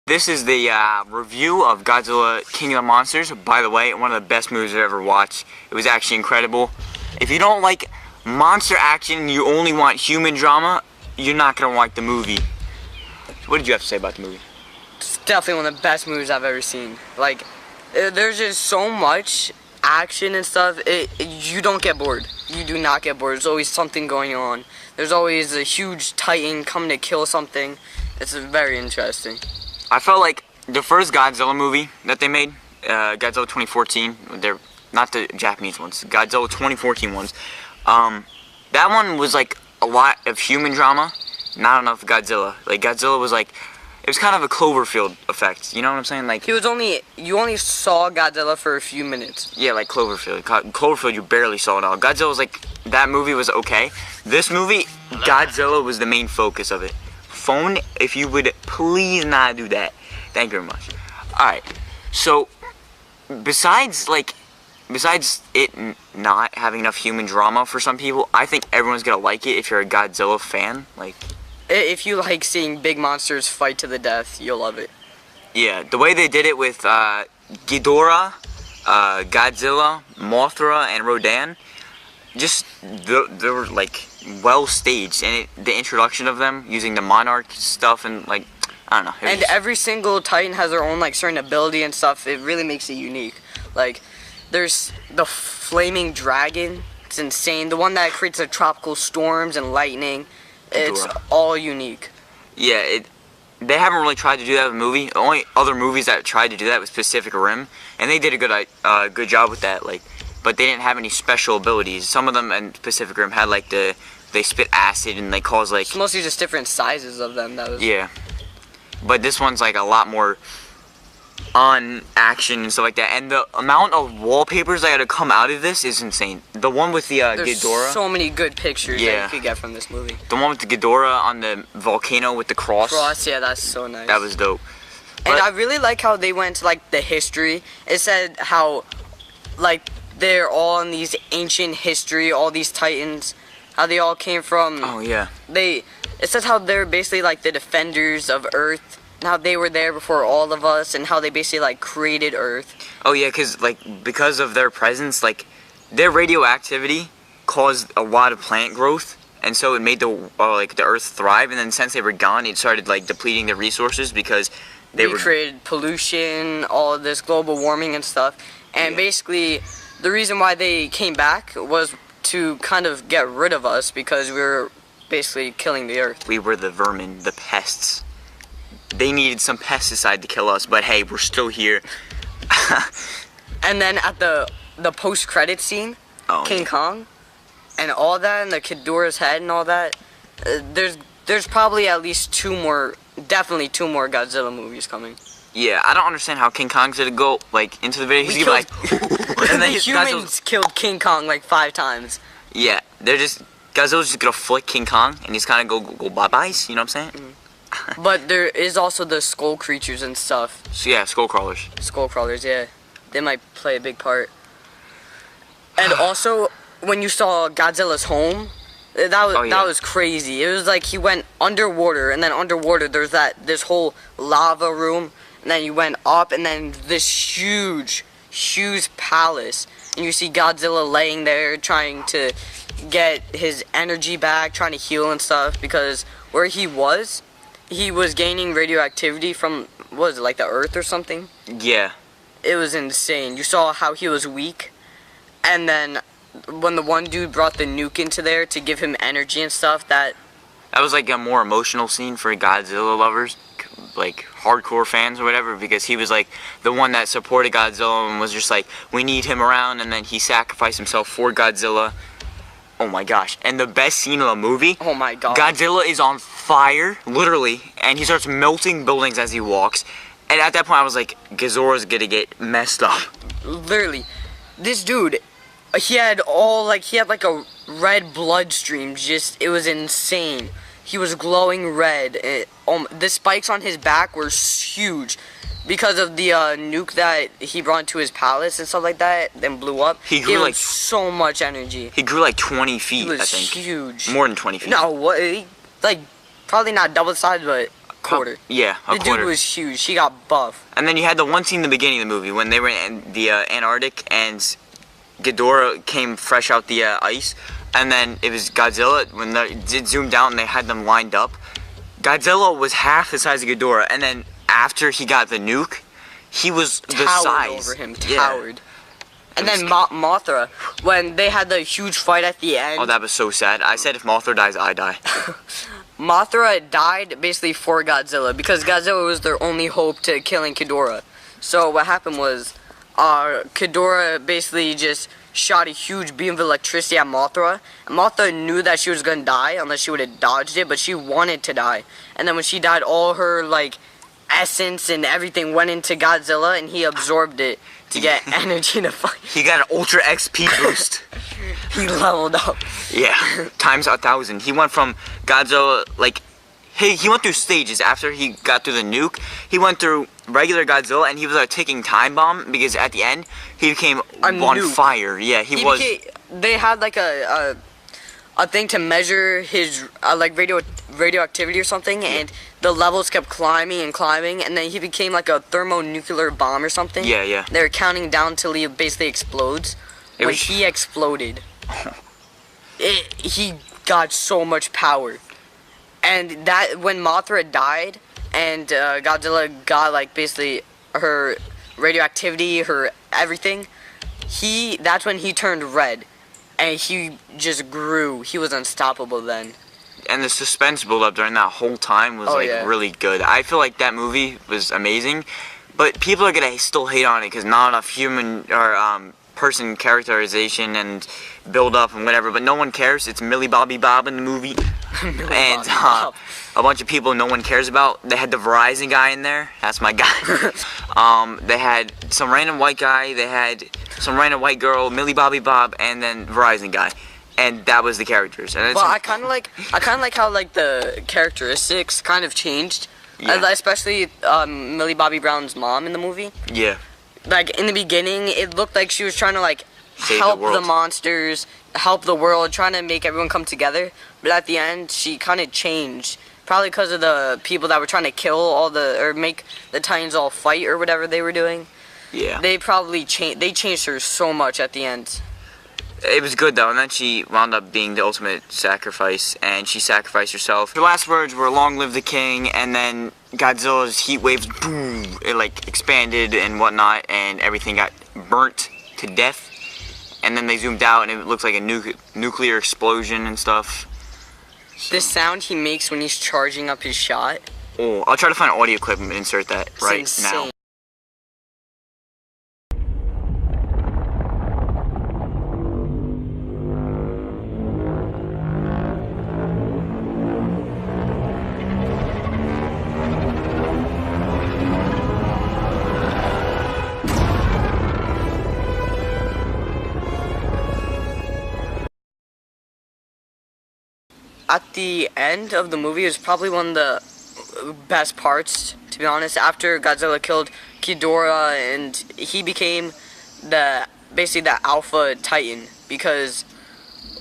This is the review of Godzilla King of the Monsters. By the way, one of the best movies I've ever watched. It was actually incredible. If you don't like monster action and you only want human drama, you're not going to like the movie. What did you have to say about the movie? It's definitely one of the best movies I've ever seen. Like, there's just so much action and stuff. You don't get bored. You do not get bored. There's always something going on. There's always a huge titan coming to kill something. It's very interesting. I felt like the first Godzilla movie that they made, Godzilla 2014, they're not the Japanese ones, Godzilla 2014 ones, that one was like a lot of human drama, not enough Godzilla. Like Godzilla was like, it was kind of a Cloverfield effect, you know what I'm saying? Like you only saw Godzilla for a few minutes. Yeah, like Cloverfield. Cloverfield, you barely saw it all. Godzilla was like, that movie was okay. This movie, Godzilla was the main focus of it. Phone, if you would please not do that. Thank you very much. Alright, so besides it not having enough human drama for some people, I think everyone's gonna like it if you're a Godzilla fan. Like, if you like seeing big monsters fight to the death, you'll love it. Yeah, the way they did it with Ghidorah, Godzilla, Mothra, and Rodan, just they were like well staged, and the introduction of them using the monarch stuff and like I don't know. And every single Titan has their own like certain ability and stuff. It really makes it unique. Like there's the flaming dragon. It's insane. The one that creates the tropical storms and lightning. It's all unique. Yeah, they haven't really tried to do that with a movie. The only other movies that tried to do that was Pacific Rim, and they did a good job with that. Like, but they didn't have any special abilities. Some of them in Pacific Rim had like they spit acid and they cause like. It's mostly just different sizes of them. Yeah, but this one's like a lot more on action and stuff like that. And the amount of wallpapers that had to come out of this is insane. The one with the There's Ghidorah. So many good pictures that you could get from this movie. The one with the Ghidorah on the volcano with the cross. Yeah, that's so nice. That was dope. And I really like how they went to like the history. It said how like they're all in these ancient history, all these titans, how they all came from. Oh yeah. It says how they're basically like the defenders of Earth, and how they were there before all of us, and how they basically like created Earth. Oh yeah, because of their presence, like their radioactivity caused a lot of plant growth, and so it made the Earth thrive. And then since they were gone, it started like depleting the resources because they created pollution, all of this global warming and stuff. And basically, the reason why they came back was to kind of get rid of us because we were basically killing the Earth. We were the vermin, the pests. They needed some pesticide to kill us, but hey, we're still here. And then at the post-credit scene, King Kong, and all that, and the Ghidorah's head and all that, there's probably at least definitely two more Godzilla movies coming. Yeah, I don't understand how King Kong's gonna go like into the video. He's gonna be like, and then humans killed King Kong like 5 times. Yeah, Godzilla's just gonna flick King Kong, and he's kind of go bye-byes. You know what I'm saying? But there is also the skull creatures and stuff. So yeah, skull crawlers. Skull crawlers, yeah, they might play a big part. And also, when you saw Godzilla's home, that was crazy. It was like he went underwater, and then underwater there's this whole lava room, and then you went up, and then this huge palace, and you see Godzilla laying there trying to get his energy back, trying to heal and stuff, because where he was gaining radioactivity from, what was it, like the Earth or something? Yeah. It was insane. You saw how he was weak, and then when the one dude brought the nuke into there to give him energy and stuff, that was like a more emotional scene for Godzilla lovers, like hardcore fans or whatever, because he was like the one that supported Godzilla and was just like, we need him around, and then he sacrificed himself for Godzilla. Oh my gosh. And the best scene of the movie, oh my god, Godzilla is on fire, literally, and he starts melting buildings as he walks, and at that point I was like, Ghidorah's gonna get messed up. Literally, this dude, he had like a red bloodstream. It was insane. He was glowing red. The spikes on his back were huge because of the nuke that he brought to his palace and stuff like that, then blew up. He grew like so much energy. He grew like 20 feet, I think. He was huge. More than 20 feet. No, like probably not double the size, but quarter. Yeah, a the quarter. dude was huge. He got buff. And then you had the one scene in the beginning of the movie when they were in the Antarctic and Ghidorah came fresh out the ice, and then it was Godzilla when it zoomed out and they had them lined up. Godzilla was half the size of Ghidorah, and then after he got the nuke, he was the size. Over him, Yeah. towered. And then Mothra, when they had the huge fight at the end. Oh, that was so sad. I said if Mothra dies, I die. Mothra died basically for Godzilla because Godzilla was their only hope to killing Ghidorah. So what happened was, Ghidorah basically just shot a huge beam of electricity at Mothra. And Mothra knew that she was gonna die unless she would have dodged it, but she wanted to die. And then when she died, all her like essence and everything went into Godzilla, and he absorbed it to get energy to fight. He got an Ultra XP boost. He leveled up. Yeah, times 1,000. He went from Godzilla, like, he went through stages. After he got through the nuke, he went through regular Godzilla, and he was a ticking time bomb, because at the end, he became on fire. Yeah, he was. They had, like, a thing to measure his, like, radioactivity or something, yeah. And the levels kept climbing and climbing, and then he became, like, a thermonuclear bomb or something. Yeah, yeah. They were counting down till he basically explodes. When he exploded, he got so much power. And that, when Mothra died, and Godzilla got, like, basically her radioactivity, her everything, that's when he turned red. And he just grew. He was unstoppable then. And the suspense build up during that whole time was really good. I feel like that movie was amazing, but people are gonna still hate on it because not enough human or person characterization and build up and whatever. But no one cares. It's Millie Bobby Bob in the movie, and a bunch of people no one cares about. They had the Verizon guy in there. That's my guy. They had some random white guy. They had some random white girl, Millie Bobby Bob, and then Verizon guy. And that was the characters. And well, I kind of like how like the characteristics kind of changed, especially Millie Bobby Brown's mom in the movie. Yeah. Like in the beginning, it looked like she was trying to like help the monsters, help the world, trying to make everyone come together. But at the end, she kind of changed, probably because of the people that were trying to kill or make the Titans all fight or whatever they were doing. Yeah. They probably changed her so much at the end. It was good though, and then she wound up being the ultimate sacrifice, and she sacrificed herself. Her last words were "Long live the king," and then Godzilla's heat waves, boom, it like expanded and whatnot, and everything got burnt to death. And then they zoomed out, and it looked like a nuclear explosion and stuff. So. The sound he makes when he's charging up his shot. Oh, I'll try to find an audio clip and insert that right now. At the end of the movie is probably one of the best parts, to be honest. After Godzilla killed Ghidorah, and he became basically the Alpha Titan, because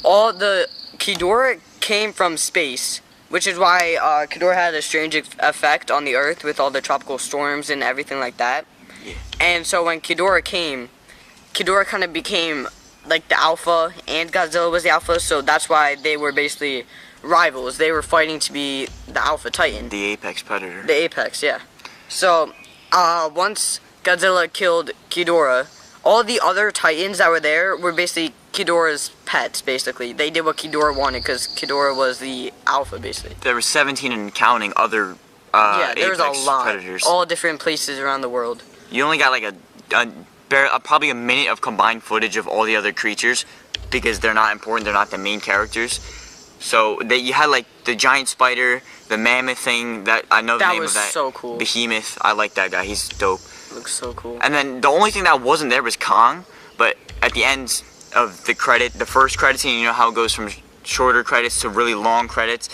all the Ghidorah came from space, which is why Ghidorah had a strange effect on the Earth with all the tropical storms and everything like that. Yeah. And so when Ghidorah came, Ghidorah kind of became like the Alpha, and Godzilla was the Alpha, so that's why they were basically rivals. They were fighting to be the Alpha Titan. The apex predator. The apex, yeah. So, once Godzilla killed Ghidorah, all the other Titans that were there were basically Ghidorah's pets, basically. They did what Ghidorah wanted, because Ghidorah was the Alpha, basically. There were 17 and counting other yeah, there was a lot. predators. All different places around the world. You only got like probably a minute of combined footage of all the other creatures, because they're not important, they're not the main characters. So you had like the giant spider, the mammoth thing, that I know the name of that. That was so cool. Behemoth, I like that guy, he's dope. Looks so cool. And then the only thing that wasn't there was Kong, but at the end of the first credit scene, you know how it goes from shorter credits to really long credits.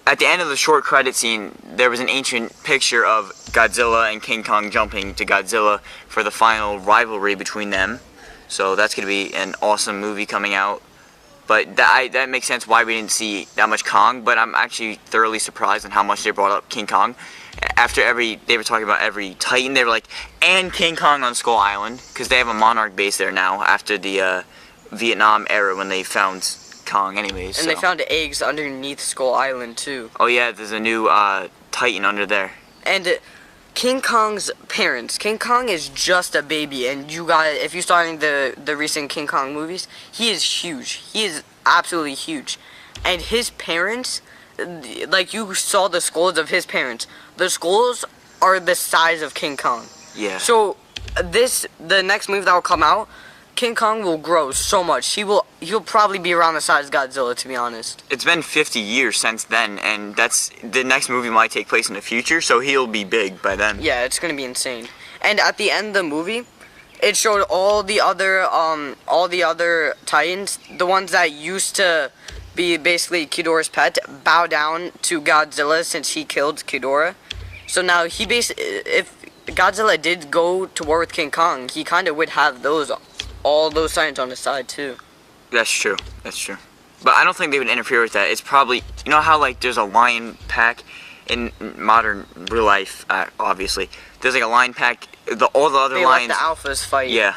At the end of the short credit scene, there was an ancient picture of Godzilla and King Kong jumping to Godzilla for the final rivalry between them. So that's going to be an awesome movie coming out. But that makes sense why we didn't see that much Kong. But I'm actually thoroughly surprised on how much they brought up King Kong. After they were talking about every Titan, they were like, and King Kong on Skull Island, because they have a Monarch base there now after the Vietnam era when they found Kong anyways. And they found eggs underneath Skull Island too. Oh yeah, there's a new Titan under there. And King Kong's parents. King Kong is just a baby, and if you saw in the recent King Kong movies, he is huge. He is absolutely huge. And his parents, like you saw the skulls of his parents. The skulls are the size of King Kong. Yeah. So the next movie that will come out, King Kong will grow so much. He'll probably be around the size of Godzilla, to be honest. It's been 50 years since then, and the next movie might take place in the future, so he'll be big by then. Yeah, it's gonna be insane. And at the end of the movie, it showed all the other Titans, the ones that used to be basically Ghidorah's pet, bow down to Godzilla since he killed Ghidorah. So now if Godzilla did go to war with King Kong, he kind of would have all those Titans on his side too. That's true. That's true. But I don't think they would interfere with that. It's probably, you know how like there's a lion pack in modern real life, obviously. There's like a lion pack. All the other lions. Let the alphas fight. Yeah.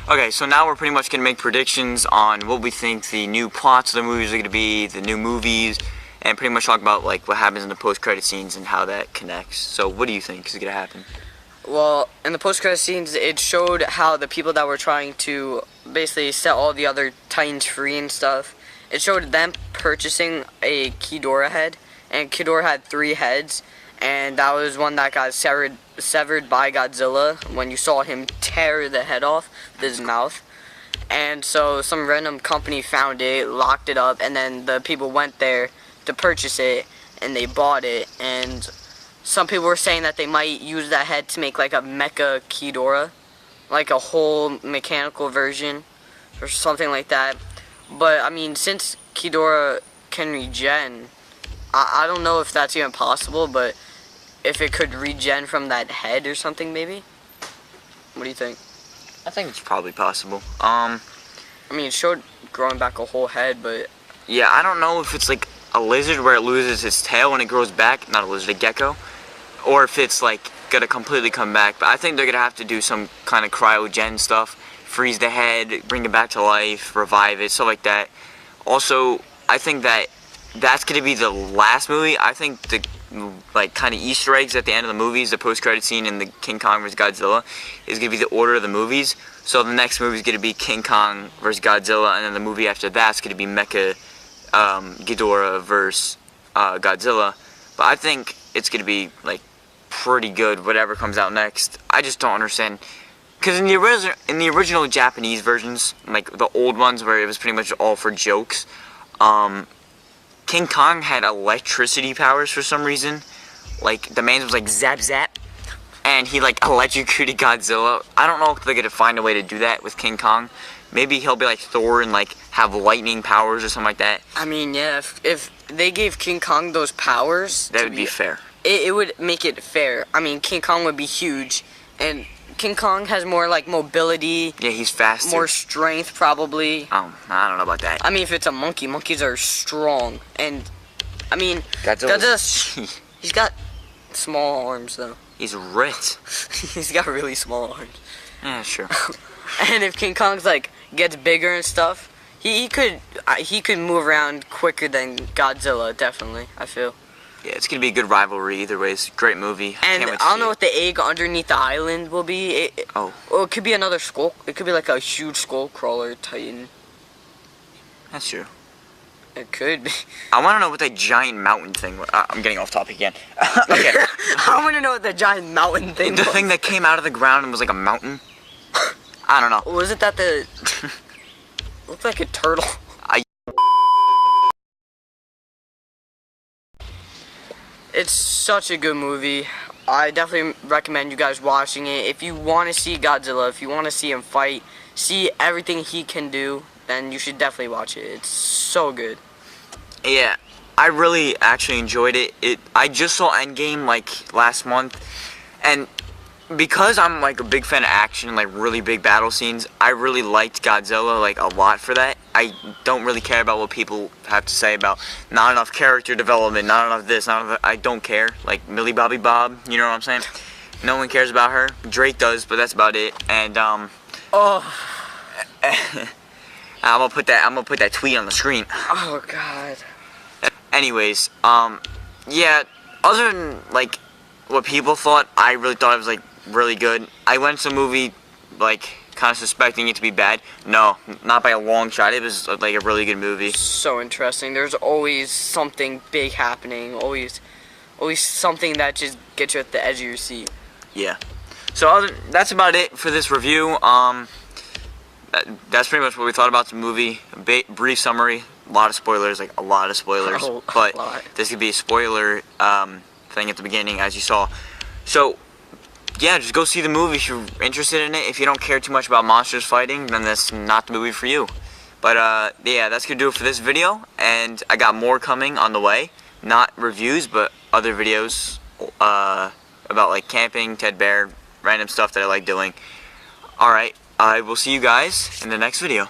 Okay, so now we're pretty much gonna make predictions on what we think the new plots of the movies are gonna be, the new movies, and pretty much talk about like what happens in the post-credit scenes and how that connects. So what do you think is gonna happen? Well, in the post-credit scenes, it showed how the people that were trying to basically set all the other Titans free and stuff, it showed them purchasing a Ghidorah head, and Ghidorah had 3 heads, and that was one that got severed by Godzilla when you saw him tear the head off with his mouth. And so some random company found it, locked it up, and then the people went there to purchase it, and they bought it, and some people were saying that they might use that head to make like a mecha Ghidorah, like a whole mechanical version or something like that. But I mean, since Ghidorah can regen, I don't know if that's even possible, but if it could regen from that head or something maybe. What do you think? I think it's probably possible. I mean, it showed growing back a whole head, but yeah, I don't know if it's like a lizard where it loses its tail when it grows back, not a lizard, a gecko, or if it's like gonna completely come back. But I think they're gonna have to do some kind of cryogen stuff, freeze the head, bring it back to life, revive it, stuff like that. Also, I think that's gonna be the last movie. I think the like kind of Easter eggs at the end of the movies, the post-credit scene in the King Kong vs. Godzilla, is gonna be the order of the movies. So the next movie is gonna be King Kong vs. Godzilla, and then the movie after that's gonna be Mecha Ghidorah vs. Godzilla. But I think it's gonna be like pretty good whatever comes out next. I just don't understand, because in the original Japanese versions, like the old ones where it was pretty much all for jokes, King Kong had electricity powers for some reason. Like the man was like zap zap, and he like electrocuted Godzilla. I don't know if they're gonna find a way to do that with King Kong. Maybe he'll be like Thor and like have lightning powers or something like that. I mean, yeah, if they gave King Kong those powers, that would be fair. It would make it fair. I mean, King Kong would be huge, and King Kong has more like mobility. Yeah, he's faster. More strength, probably. I don't know about that. I mean, if it's a monkey, monkeys are strong, and I mean, Godzilla's he's got small arms though. He's ripped. He's got really small arms. Yeah, sure. And if King Kong's like gets bigger and stuff, he could move around quicker than Godzilla, definitely. I feel. Yeah, it's gonna be a good rivalry either way. It's a great movie. And I don't know what the egg underneath the island will be. Or it could be another skull. It could be like a huge skull crawler titan. That's true. It could be. I want to know what that giant mountain thing was. I'm getting off topic again. Okay. I want to know what the giant mountain thing was. The thing that came out of the ground and was like a mountain. I don't know. Was it that looked like a turtle? It's such a good movie. I definitely recommend you guys watching it. If you want to see Godzilla, if you want to see him fight, see everything he can do, then you should definitely watch it. It's so good. Yeah, I really actually enjoyed it. I just saw Endgame like last month, and because I'm like a big fan of action and like really big battle scenes, I really liked Godzilla like a lot for that. I don't really care about what people have to say about not enough character development, not enough this, not enough. I don't care. Like Millie Bobby Bob, you know what I'm saying? No one cares about her. Drake does, but that's about it. And Oh. I'm gonna put that tweet on the screen. Oh God. Anyways, yeah. Other than like what people thought, I really thought it was like really good. I went to the movie like kind of suspecting it to be bad. No, not by a long shot. It was like a really good movie. So interesting. There's always something big happening. Always something that just gets you at the edge of your seat. Yeah. So that's about it for this review. That's pretty much what we thought about the movie. A brief summary. A lot of spoilers, like a lot of spoilers. But this could be a spoiler thing at the beginning, as you saw. So, yeah, just go see the movie if you're interested in it. If you don't care too much about monsters fighting, then that's not the movie for you. But, yeah, that's going to do it for this video. And I got more coming on the way. Not reviews, but other videos about, like, camping, Ted Bear, random stuff that I like doing. Alright, I will see you guys in the next video.